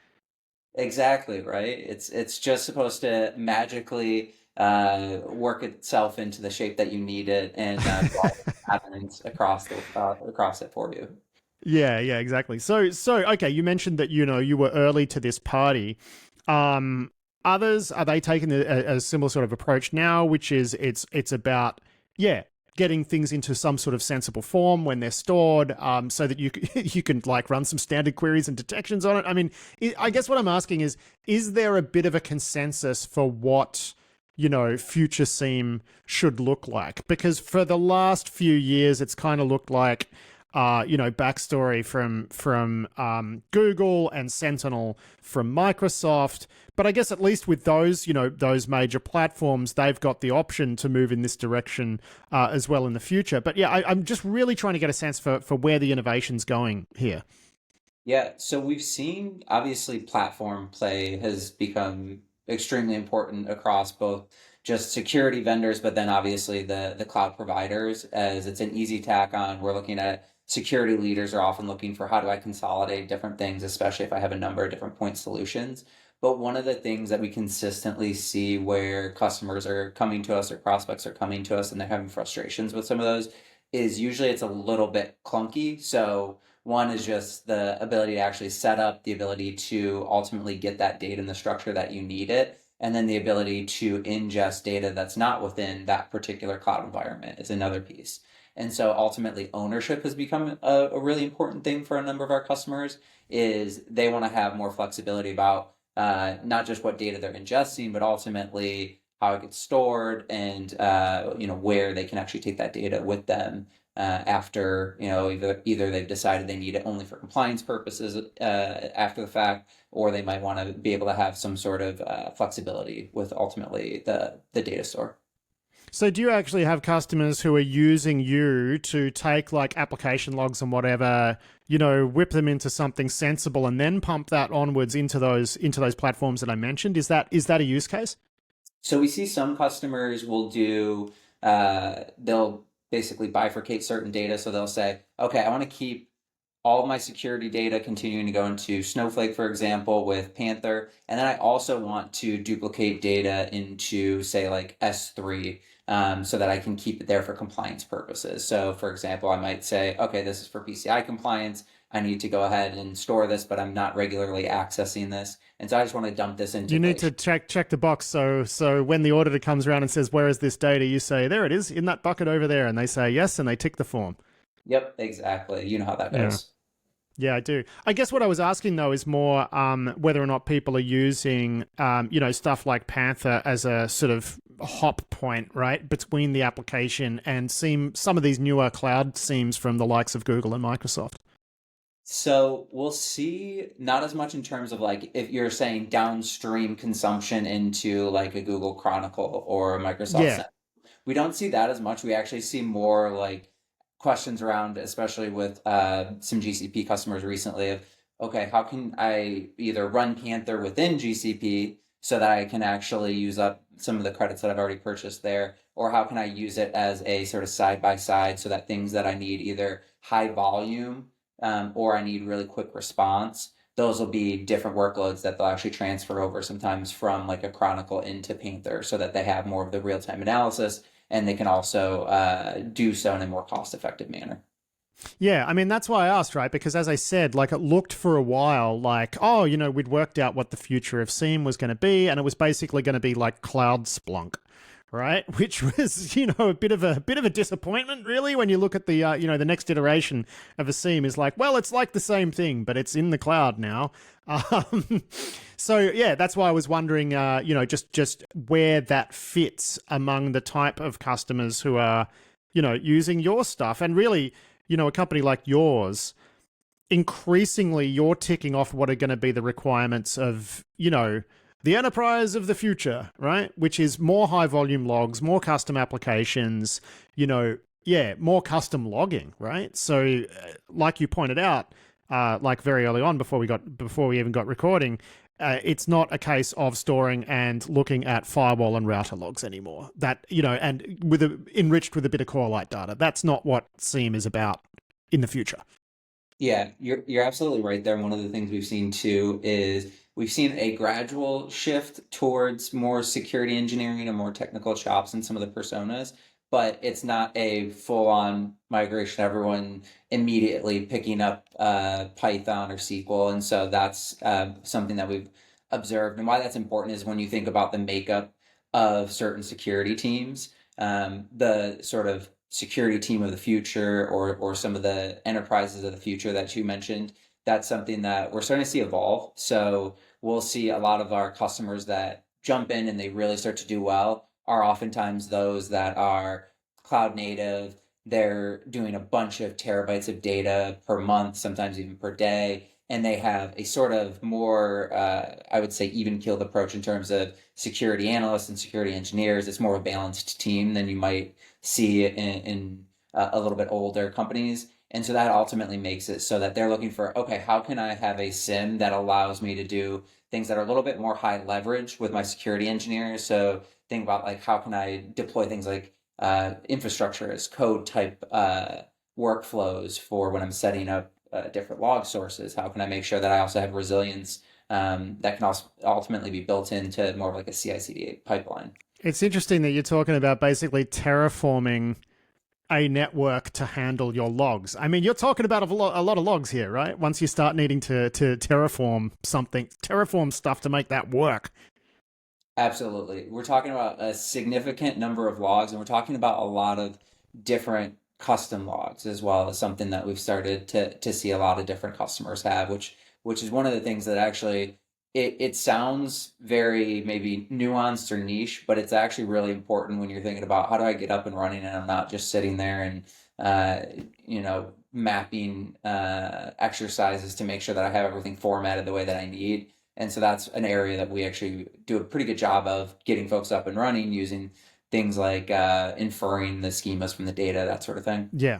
Exactly, right? It's just supposed to magically work itself into the shape that you need it and patterns across it for you. Yeah, exactly. So okay, you mentioned that you were early to this party. Others, are they taking a similar sort of approach now, which is it's about getting things into some sort of sensible form when they're stored, so that you can like run some standard queries and detections on it? I mean, I guess what I'm asking is there a bit of a consensus for what future SIEM should look like? Because for the last few years, it's kind of looked like backstory from Google and Sentinel from Microsoft. But I guess at least with those, those major platforms, they've got the option to move in this direction as well in the future. But yeah, I'm just really trying to get a sense for where the innovation's going here. Yeah, so we've seen obviously platform play has become extremely important across both just security vendors, but then obviously the cloud providers, as it's an easy tack on. We're looking at security leaders are often looking for how do I consolidate different things, especially if I have a number of different point solutions. But one of the things that we consistently see where customers are coming to us or prospects are coming to us and they're having frustrations with some of those is usually it's a little bit clunky. So One is just the ability to actually set up, the ability to ultimately get that data in the structure that you need it, and then the ability to ingest data that's not within that particular cloud environment is another piece. And so ultimately ownership has become a really important thing for a number of our customers, is they want to have more flexibility about not just what data they're ingesting, but ultimately how it gets stored and where they can actually take that data with them after either they've decided they need it only for compliance purposes after the fact, or they might want to be able to have some sort of flexibility with ultimately the data store. So do you actually have customers who are using you to take like application logs and whatever, whip them into something sensible and then pump that onwards into those platforms that I mentioned? Is that a use case? So we see some customers will do, they'll basically bifurcate certain data. So they'll say, okay, I want to keep all of my security data continuing to go into Snowflake, for example, with Panther. And then I also want to duplicate data into, say, like S3, so that I can keep it there for compliance purposes. So, for example, I might say, okay, this is for PCI compliance. I need to go ahead and store this, but I'm not regularly accessing this. And so I just want to dump this into. You need to check the box. So when the auditor comes around and says, where is this data? You say, there it is in that bucket over there. And they say yes, and they tick the form. Yep, exactly. You know how that goes. Yeah, I do. I guess what I was asking, though, is more whether or not people are using, stuff like Panther as a sort of hop point, right, between the application and some of these newer cloud SIEMs from the likes of Google and Microsoft. So we'll see not as much in terms of like if you're saying downstream consumption into like a Google Chronicle or a Microsoft Center. We don't see that as much. We actually see more like questions around, especially with some GCP customers recently of, okay, how can I either run Panther within GCP so that I can actually use up some of the credits that I've already purchased there, or how can I use it as a sort of side by side so that things that I need either high volume or I need really quick response, those will be different workloads that they'll actually transfer over sometimes from like a Chronicle into Panther so that they have more of the real-time analysis and they can also do so in a more cost-effective manner. Yeah, I mean, that's why I asked, right? Because as I said, like it looked for a while like, oh, we'd worked out what the future of SIEM was going to be, and it was basically going to be like cloud Splunk, right? Which was, a bit of a disappointment, really, when you look at the, the next iteration of a SIEM is like, well, it's like the same thing, but it's in the cloud now. So yeah, that's why I was wondering, just where that fits among the type of customers who are, using your stuff. And really, a company like yours, increasingly you're ticking off what are going to be the requirements of, the enterprise of the future, right? Which is more high volume logs, more custom applications, more custom logging, right? So like you pointed out, like very early on before we even got recording, it's not a case of storing and looking at firewall and router logs anymore. That, and enriched with a bit of Corelight data. That's not what SIEM is about in the future. Yeah, you're absolutely right there. And one of the things we've seen too is we've seen a gradual shift towards more security engineering and more technical chops in some of the personas, but it's not a full-on migration, everyone immediately picking up Python or SQL. And so that's something that we've observed. And why that's important is when you think about the makeup of certain security teams, the sort of security team of the future or some of the enterprises of the future that you mentioned, that's something that we're starting to see evolve. So we'll see a lot of our customers that jump in and they really start to do well are oftentimes those that are cloud native. They're doing a bunch of terabytes of data per month, sometimes even per day. And they have a sort of more, I would say, even-keeled approach in terms of security analysts and security engineers. It's more of a balanced team than you might see in a little bit older companies. And so that ultimately makes it so that they're looking for, okay, how can I have a SIEM that allows me to do things that are a little bit more high leverage with my security engineers? So think about like, how can I deploy things like infrastructure as code type workflows for when I'm setting up different log sources? How can I make sure that I also have resilience that can also ultimately be built into more of like a CI/CD pipeline? It's interesting that you're talking about basically terraforming a network to handle your logs. I mean, you're talking about a lot of logs here, right? Once you start needing to terraform stuff to make that work. Absolutely. We're talking about a significant number of logs, and we're talking about a lot of different custom logs as well as something that we've started to see a lot of different customers have, which is one of the things that actually it sounds very maybe nuanced or niche, but it's actually really important when you're thinking about how do I get up and running and I'm not just sitting there and mapping exercises to make sure that I have everything formatted the way that I need. And so that's an area that we actually do a pretty good job of getting folks up and running using things like inferring the schemas from the data, that sort of thing. Yeah.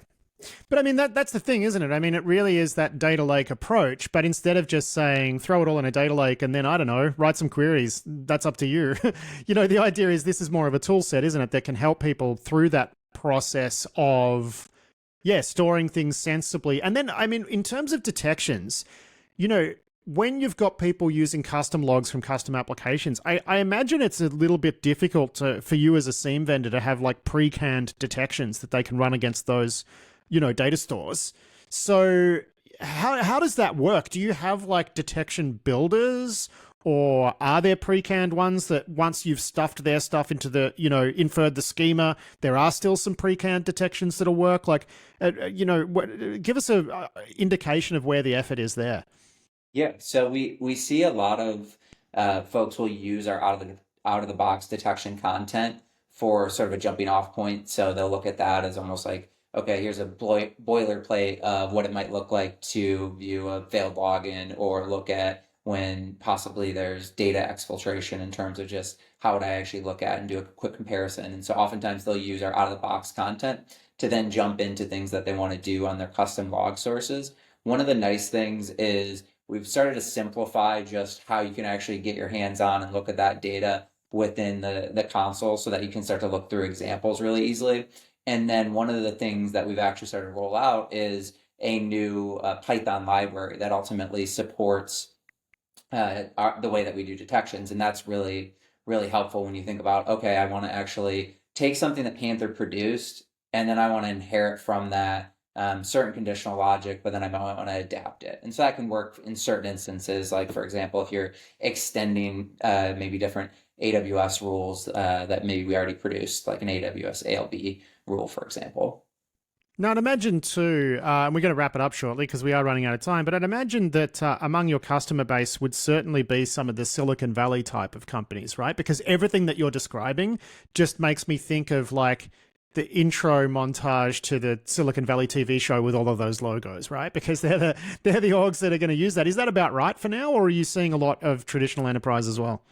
But I mean, that's the thing, isn't it? I mean, it really is that data lake approach, but instead of just saying, throw it all in a data lake and then, I don't know, write some queries, that's up to you. The idea is this is more of a tool set, isn't it, that can help people through that process of, storing things sensibly. And then, I mean, in terms of detections, when you've got people using custom logs from custom applications, I imagine it's a little bit difficult for you as a SIEM vendor to have like pre-canned detections that they can run against those, data stores. So how does that work? Do you have like detection builders, or are there pre-canned ones that once you've stuffed their stuff into the, inferred the schema, there are still some pre-canned detections that'll work? Like, give us a indication of where the effort is there. Yeah, so we see a lot of folks will use our out of the box detection content for sort of a jumping off point. So they'll look at that as almost like, okay, here's a boilerplate of what it might look like to view a failed login, or look at when possibly there's data exfiltration in terms of just how would I actually look at and do a quick comparison. And so oftentimes they'll use our out of the box content to then jump into things that they want to do on their custom log sources. One of the nice things is we've started to simplify just how you can actually get your hands on and look at that data within the console so that you can start to look through examples really easily. And then one of the things that we've actually started to roll out is a new Python library that ultimately supports the way that we do detections. And that's really, really helpful when you think about, okay, I want to actually take something that Panther produced, and then I want to inherit from that certain conditional logic, but then I might want to adapt it. And so that can work in certain instances, like, for example, if you're extending maybe different AWS rules that maybe we already produced, like an AWS ALB rule, for example. Now, I'd imagine too, and we're going to wrap it up shortly because we are running out of time, but I'd imagine that among your customer base would certainly be some of the Silicon Valley type of companies, right? Because everything that you're describing just makes me think of like the intro montage to the Silicon Valley TV show with all of those logos, right? Because they're the orgs that are going to use that. Is that about right for now, or are you seeing a lot of traditional enterprise as well?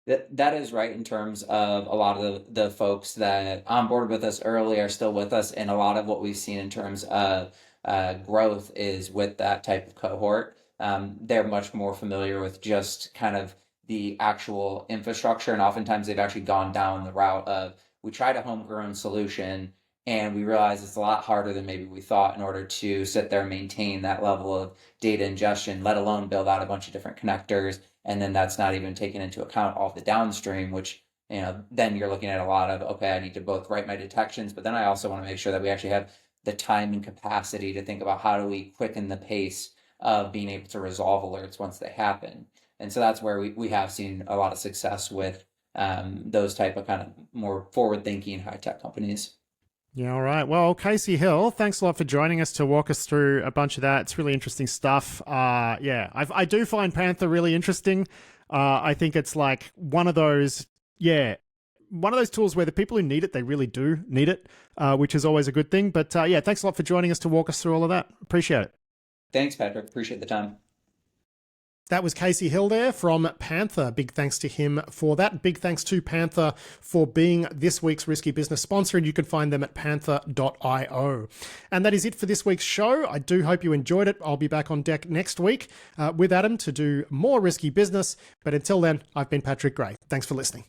That is right in terms of a lot of the folks that onboarded with us early are still with us, and a lot of what we've seen in terms of growth is with that type of cohort. They're much more familiar with just kind of the actual infrastructure, and oftentimes they've actually gone down the route of, we tried a homegrown solution and we realized it's a lot harder than maybe we thought in order to sit there and maintain that level of data ingestion, let alone build out a bunch of different connectors. And then that's not even taking into account all the downstream, which, then you're looking at a lot of, okay, I need to both write my detections, but then I also want to make sure that we actually have the time and capacity to think about how do we quicken the pace of being able to resolve alerts once they happen. And so that's where we have seen a lot of success with those type of kind of more forward-thinking high-tech companies. Yeah, all right. Well, Casey Hill, thanks a lot for joining us to walk us through a bunch of that. It's really interesting stuff. I do find Panther really interesting. I think it's like one of those tools where the people who need it, they really do need it, which is always a good thing. But thanks a lot for joining us to walk us through all of that. Appreciate it. Thanks, Patrick. Appreciate the time. That was Casey Hill there from Panther. Big thanks to him for that. Big thanks to Panther for being this week's Risky Business sponsor, and you can find them at panther.io. And that is it for this week's show. I do hope you enjoyed it. I'll be back on deck next week with Adam to do more Risky Business. But until then, I've been Patrick Gray. Thanks for listening.